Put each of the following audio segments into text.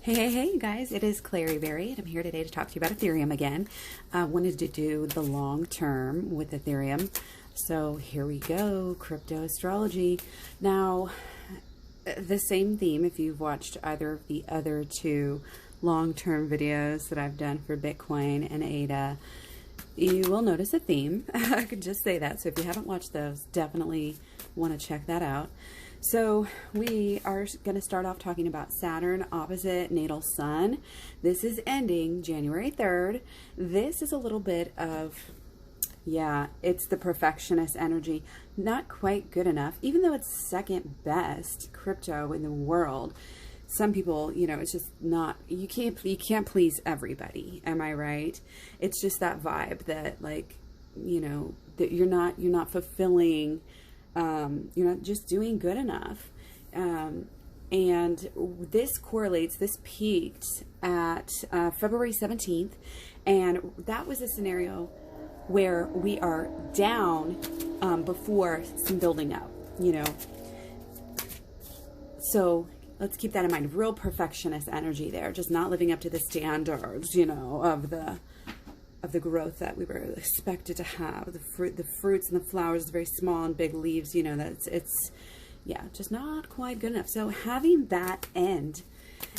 Hey, you guys, it is Clary Berry, and I'm here today to talk to you about Ethereum again. I wanted to do the long term with Ethereum. So here we go, crypto astrology. Now, the same theme, if you've watched either of the other two long-term videos that I've done for Bitcoin and ADA, you will notice a theme. I could just say that. So if you haven't watched those, definitely want to check that out. So we are going to start off talking about Saturn opposite Natal Sun. This is ending January 3rd. This is a little bit of, yeah, it's the perfectionist energy. Not quite good enough, even though it's second best crypto in the world. Some people, you know, it's just not, you can't please everybody. Am I right? It's just that vibe that, like, you know, that you're not fulfilling, you're not just doing good enough. And this correlates, this peaked at February 17th. And that was a scenario where we are down before some building up, you know. So let's keep that in mind. Real perfectionist energy there, just not living up to the standards, you know, of the growth that we were expected to have. The fruits and the flowers, very small and big leaves, you know, it's yeah, just not quite good enough. So having that end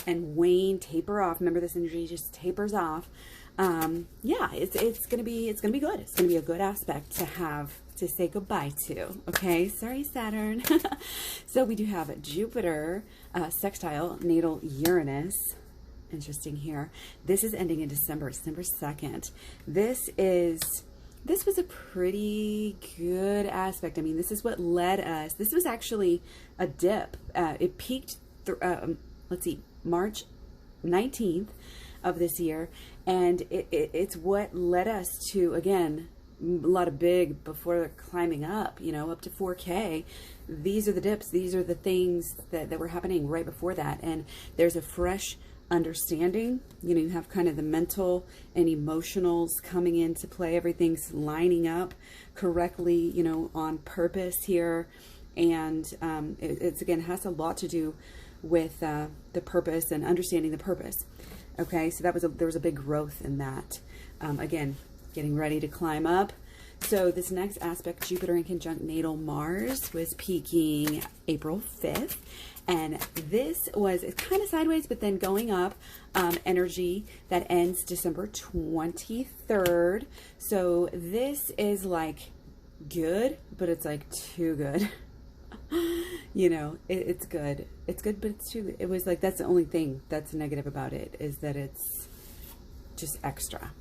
and wane, taper off, remember this energy just tapers off. Yeah, it's gonna be good. It's gonna be a good aspect to have to say goodbye to. Okay, sorry Saturn. So we do have Jupiter sextile natal Uranus. Interesting here. This is ending in December 2nd. This was a pretty good aspect. I mean, this is what led us. This was actually a dip. It peaked, let's see, March 19th of this year. And it's what led us to, again, a lot of big before they're climbing up, you know, up to 4K. These are the dips. These are the things that were happening right before that. And there's a fresh understanding, you know, you have kind of the mental and emotionals coming into play. Everything's lining up correctly, you know, on purpose here. And it's again, has a lot to do with the purpose and understanding the purpose. Okay, so there was a big growth in that. Again, getting ready to climb up. So this next aspect, Jupiter in conjunct natal Mars, was peaking April 5th. And this was kind of sideways, but then going up, energy that ends December 23rd. So this is like good, but it's like too good. You know, it's good. It's good, but it's too good. It was like, that's the only thing that's negative about it, is that it's just extra.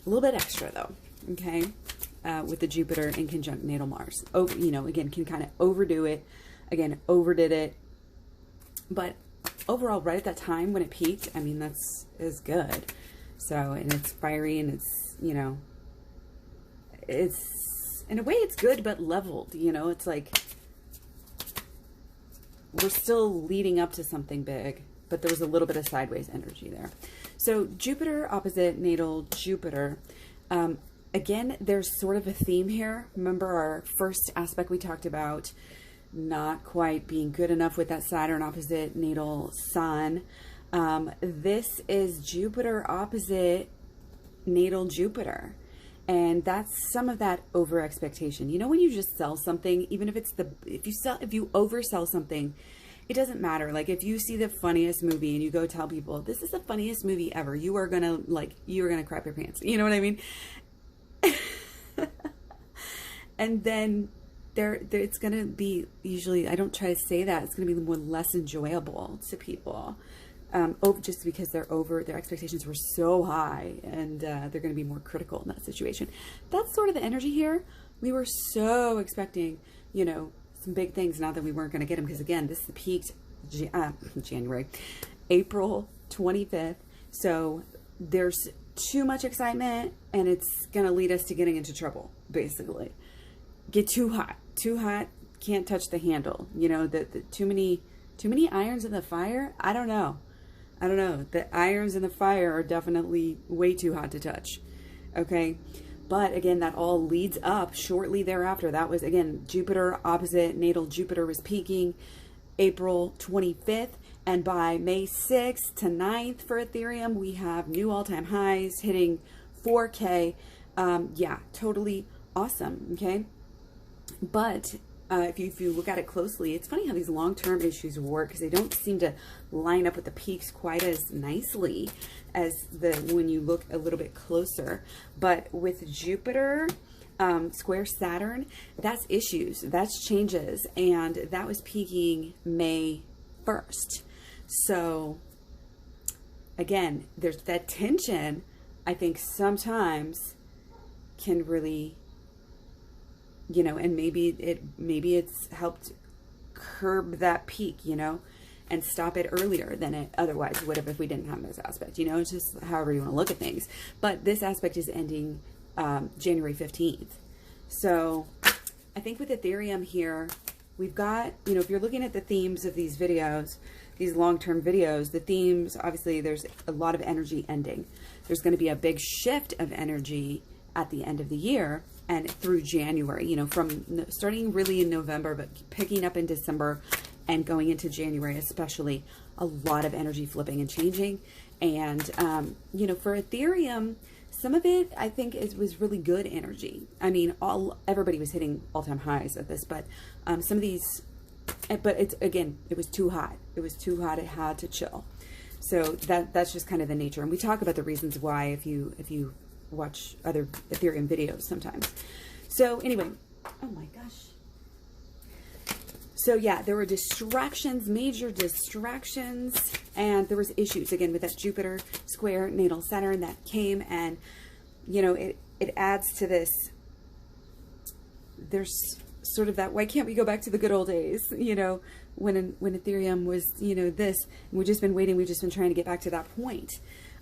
A little bit extra though, okay? With the Jupiter in conjunct natal Mars. Oh, you know, again, can kind of overdo it. Again, overdid it. But overall, right at that time when it peaked, I mean, is good. So, and it's fiery and it's, you know, it's, in a way it's good, but leveled, you know, it's like, we're still leading up to something big, but there was a little bit of sideways energy there. So Jupiter opposite natal Jupiter, again, there's sort of a theme here. Remember our first aspect we talked about not quite being good enough with that Saturn opposite natal Sun. This is Jupiter opposite natal Jupiter. And that's some of that over expectation. You know, when you just sell something, even if it's if you oversell something, it doesn't matter. Like if you see the funniest movie and you go tell people, this is the funniest movie ever, you are gonna crap your pants. You know what I mean? And then it's gonna be, usually, I don't try to say that, it's gonna be more less enjoyable to people, just because their expectations were so high, and they're gonna be more critical in that situation. That's sort of the energy here. We were so expecting, you know, some big things, not that we weren't gonna get them, because again, this peaked January, April 25th. So there's too much excitement, and it's gonna lead us to getting into trouble, basically. Get too hot, can't touch the handle. You know, the too many irons in the fire. I don't know. The irons in the fire are definitely way too hot to touch. Okay, but again, that all leads up shortly thereafter. That was, again, Jupiter opposite natal Jupiter was peaking April 25th. And by May 6th to 9th for Ethereum, we have new all-time highs hitting 4K. Yeah, totally awesome, okay? But if you look at it closely, it's funny how these long-term issues work, because they don't seem to line up with the peaks quite as nicely as when you look a little bit closer. But with Jupiter square Saturn, that's issues, that's changes, and that was peaking May 1st. So again, there's that tension. I think sometimes can really, you know, and maybe it's helped curb that peak, you know, and stop it earlier than it otherwise would have if we didn't have this aspect. You know, it's just however you want to look at things. But this aspect is ending January 15th. So I think with Ethereum here, we've got, you know, if you're looking at the themes of these videos, these long-term videos, the themes, obviously there's a lot of energy ending. There's going to be a big shift of energy at the end of the year and through January, you know, from starting really in November, but picking up in December and going into January, especially, a lot of energy flipping and changing. And, you know, for Ethereum, some of it, I think, was really good energy. I mean, everybody was hitting all-time highs at this, but some of these, but it's, again, it was too hot. It was too hot. It had to chill. So that's just kind of the nature. And we talk about the reasons why if you watch other Ethereum videos sometimes. So anyway, oh my gosh. So yeah, there were distractions, major distractions, and there was issues, again, with that Jupiter square natal Saturn that came, and, you know, it adds to this. There's sort of that, why can't we go back to the good old days, you know, when Ethereum was, you know, this, and we've just been waiting, we've just been trying to get back to that point,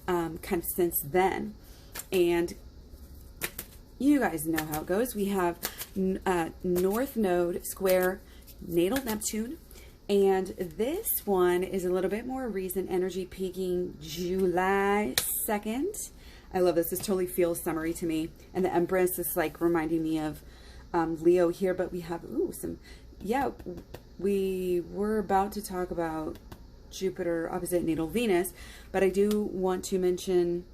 kind of since then. And you guys know how it goes. We have North Node square natal Neptune, and this one is a little bit more recent energy, peaking July 2nd. I love this. This totally feels summery to me. And the Empress is like reminding me of Leo here, but we have, we were about to talk about Jupiter opposite natal Venus, but I do want to mention,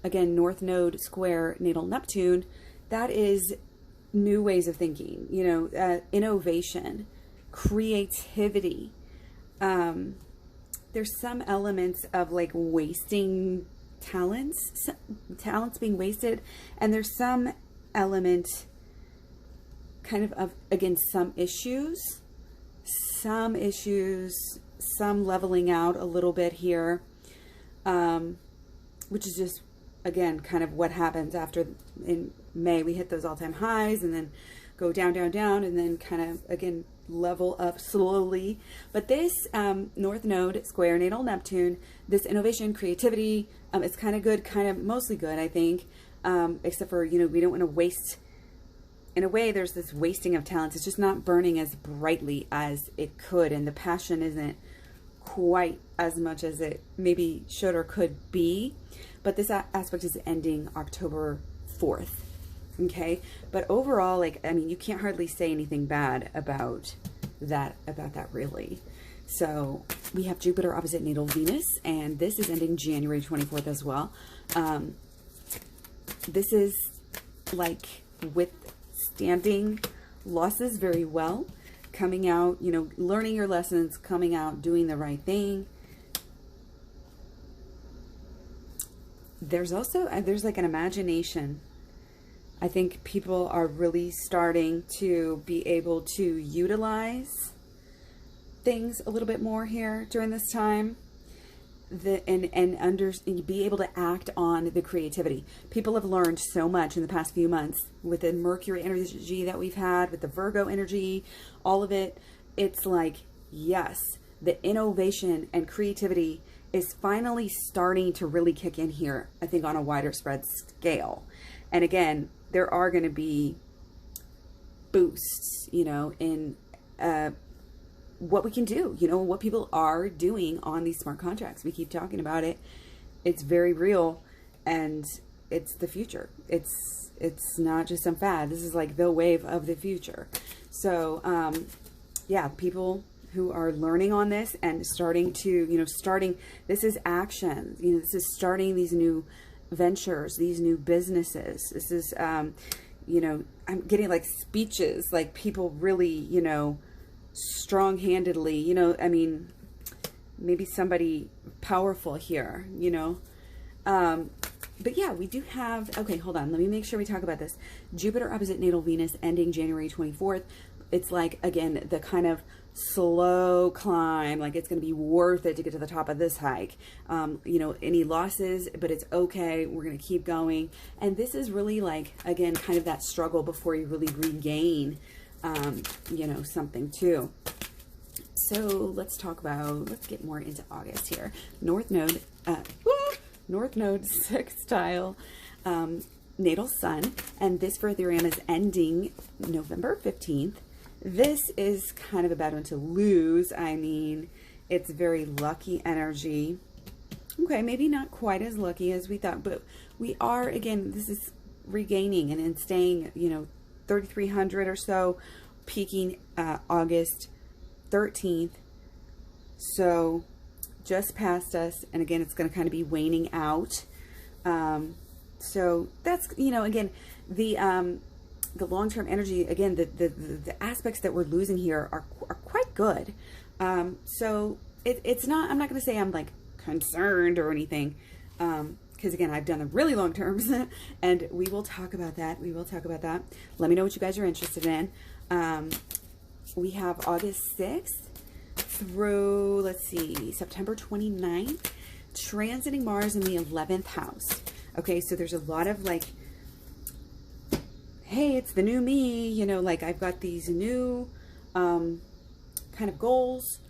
again, North Node square natal Neptune. That is new ways of thinking, you know, innovation, creativity. There's some elements of like wasting talents being wasted, and there's some element kind of again, some issues, some leveling out a little bit here, which is just, again, kind of what happens after in May. We hit those all-time highs and then go down, down, down, and then kind of, again, level up slowly. But this North Node square natal Neptune, this innovation, creativity, it's kind of good, kind of mostly good, I think, except for, you know, we don't want to waste. In a way, there's this wasting of talents. It's just not burning as brightly as it could, and the passion isn't quite as much as it maybe should or could be. But this aspect is ending October 4th, okay? But overall, like, I mean, you can't hardly say anything bad about that really. So we have Jupiter opposite natal Venus, and this is ending January 24th as well. This is like withstanding losses very well, coming out, you know, learning your lessons, coming out, doing the right thing. There's also, there's like an imagination. I think people are really starting to be able to utilize things a little bit more here during this time, and be able to act on the creativity. People have learned so much in the past few months with the Mercury energy that we've had, with the Virgo energy, all of it. It's like, yes, the innovation and creativity is finally starting to really kick in here, I think, on a wider spread scale. And again, there are going to be boosts, you know, in what we can do, you know, what people are doing on these smart contracts. We keep talking about it. It's very real, and it's the future. It's not just some fad. This is like the wave of the future. So, yeah, people who are learning on this and starting to, you know, this is action, you know, this is starting these new ventures, these new businesses. This is, you know, I'm getting like speeches, like people really, you know, strong-handedly, you know, I mean, maybe somebody powerful here, you know. But yeah, we do have, okay, hold on. Let me make sure we talk about this. Jupiter opposite natal Venus ending January 24th. It's like, again, the kind of slow climb, like it's going to be worth it to get to the top of this hike. You know, any losses, but it's okay. We're going to keep going. And this is really like, again, kind of that struggle before you really regain, you know, something too. So let's get more into August here. North Node sextile natal sun, and this for Ethereum is ending November 15th. This is kind of a bad one to lose. I mean, it's very lucky energy. Okay, maybe not quite as lucky as we thought, but we are, again, this is regaining and staying, you know, 3,300 or so, peaking August 13th. So just past us, and again, it's going to kind of be waning out. So that's, you know, again, the long-term energy, again, the aspects that we're losing here are quite good. So it's not, I'm not going to say I'm like concerned or anything, because again, I've done the really long terms, and we will talk about that. Let me know what you guys are interested in. We have August 6th through, let's see, September 29th, transiting Mars in the 11th house. Okay, so there's a lot of like, hey, it's the new me, you know, like I've got these new kind of goals.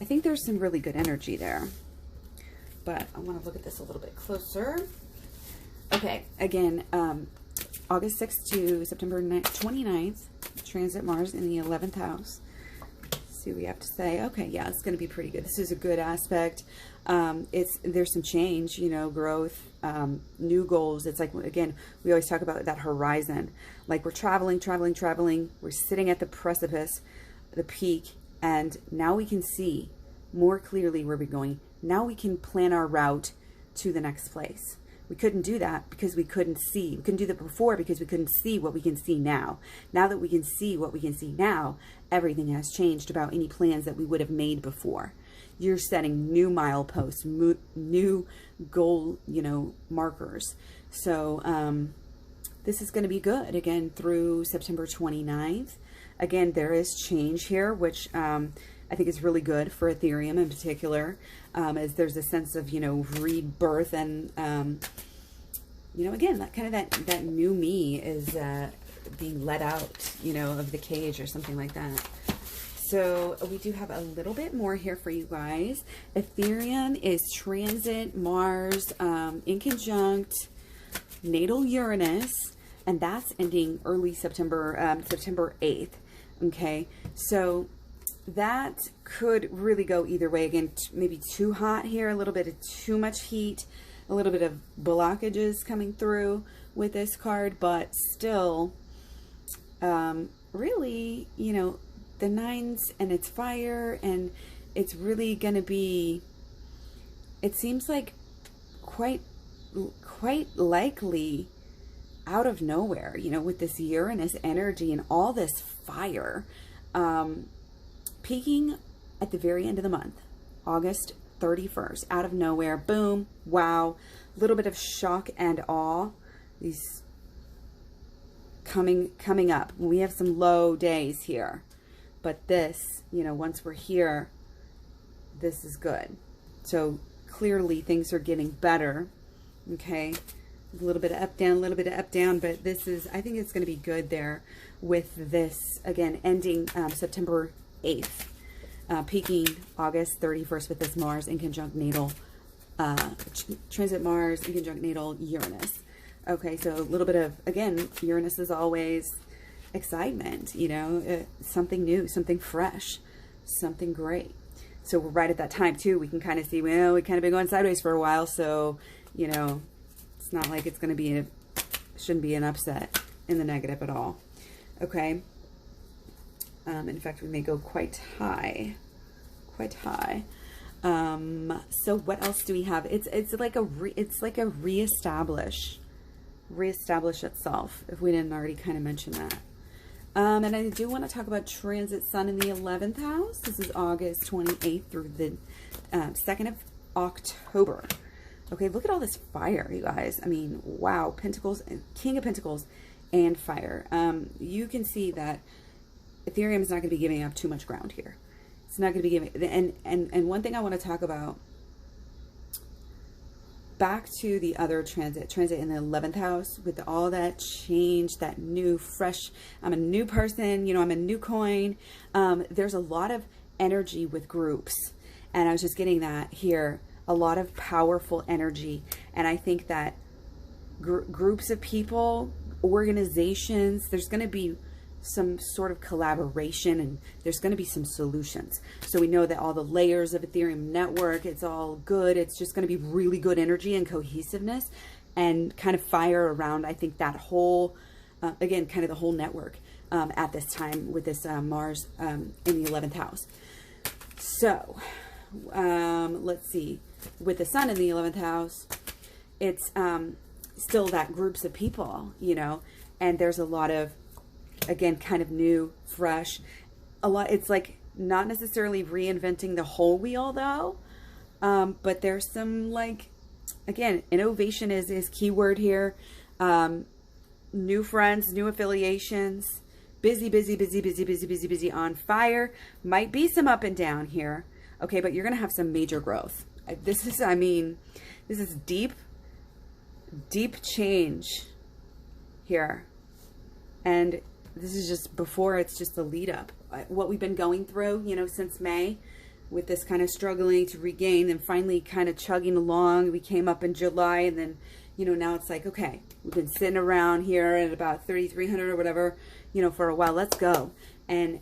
I think there's some really good energy there, but I want to look at this a little bit closer. Okay, again, August 6th to September 29th, transit Mars in the 11th house. Let's see what we have to say. Okay, yeah, it's going to be pretty good. This is a good aspect. There's some change, you know, growth, new goals. It's like, again, we always talk about that horizon. Like we're traveling. We're sitting at the precipice, the peak, and now we can see more clearly where we're going. Now we can plan our route to the next place. We couldn't do that because we couldn't see. We couldn't do that before because we couldn't see what we can see now. Now that we can see what we can see now, everything has changed about any plans that we would have made before. You're setting new mileposts, new goal, you know, markers. So this is going to be good, again, through September 29th. Again, there is change here, which I think is really good for Ethereum in particular, as there's a sense of, you know, rebirth and, you know, again, that kind of that new me is being let out, you know, of the cage or something like that. So we do have a little bit more here for you guys. Ethereum is transit Mars in conjunct natal Uranus, and that's ending early September, September 8th. Okay, so that could really go either way. Again, maybe too hot here, a little bit of too much heat, a little bit of blockages coming through with this card, but still, really, you know, the nines, and it's fire, and it's really going to be, it seems like quite likely out of nowhere, you know, with this Uranus energy and all this fire, peaking at the very end of the month, August 31st, out of nowhere, boom, wow, a little bit of shock and awe, these coming up. We have some low days here, but this, you know, once we're here, this is good. So clearly things are getting better. Okay, a little bit of up down, a little bit of up down, but this is, I think it's going to be good there with this, again, ending September 8th, peaking August 31st with this Mars in conjunct natal, transit Mars in conjunct natal Uranus. Okay, so a little bit of, again, Uranus is always excitement, you know, something new, something fresh, something great. So we're right at that time too. We can kind of see, well, we kind of been going sideways for a while, so, you know, it's not like it's going to be shouldn't be an upset in the negative at all. Okay. In fact, we may go quite high. quite high. So what else do we have? It's like a reestablish itself, if we didn't already kind of mention that. And I do want to talk about transit sun in the 11th house. This is August 28th through the 2nd of October. Okay, look at all this fire, you guys. I mean, wow, Pentacles, King of Pentacles and fire. You can see that Ethereum is not going to be giving up too much ground here. It's not going to be giving, and one thing I want to talk about, back to the other transit in the 11th house, with all that change, that new, fresh, I'm a new person, you know, I'm a new coin. There's a lot of energy with groups, and I was just getting that here, a lot of powerful energy. And I think that groups of people, organizations, there's going to be some sort of collaboration, and there's going to be some solutions. So we know that all the layers of Ethereum network, it's all good. It's just going to be really good energy and cohesiveness and kind of fire around, I think, that whole, again, kind of the whole network at this time with this Mars in the 11th house. So let's see. With the sun in the 11th house, it's still that groups of people, you know, and there's a lot of, again, kind of new, fresh, it's like not necessarily reinventing the whole wheel though, but there's some, like, again, innovation is keyword here. New friends, new affiliations, busy on fire. Might be some up and down here, okay, but you're gonna have some major growth. This is, I mean, this is deep change here, and this is just before, it's just the lead up. What we've been going through, you know, since May, with this kind of struggling to regain and finally kind of chugging along. We came up in July, and then, you know, now it's like, okay, we've been sitting around here at about 3,300 or whatever, you know, for a while. Let's go. And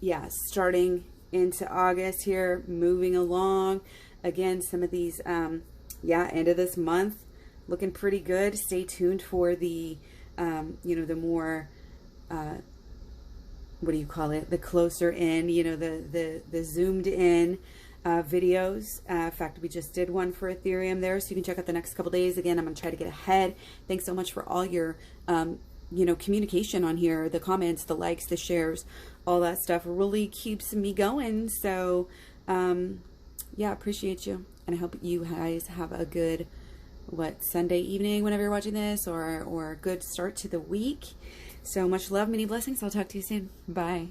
yeah, starting into August here, moving along. Again, some of these, yeah, end of this month, looking pretty good. Stay tuned for the, you know, the more, what do you call it? The closer in, you know, the zoomed in videos. In fact, we just did one for Ethereum there, so you can check out the next couple days. Again, I'm going to try to get ahead. Thanks so much for all your, you know, communication on here, the comments, the likes, the shares, all that stuff really keeps me going. So, yeah, appreciate you. And I hope you guys have a good, Sunday evening, whenever you're watching this, or a good start to the week. So much love, many blessings. I'll talk to you soon. Bye.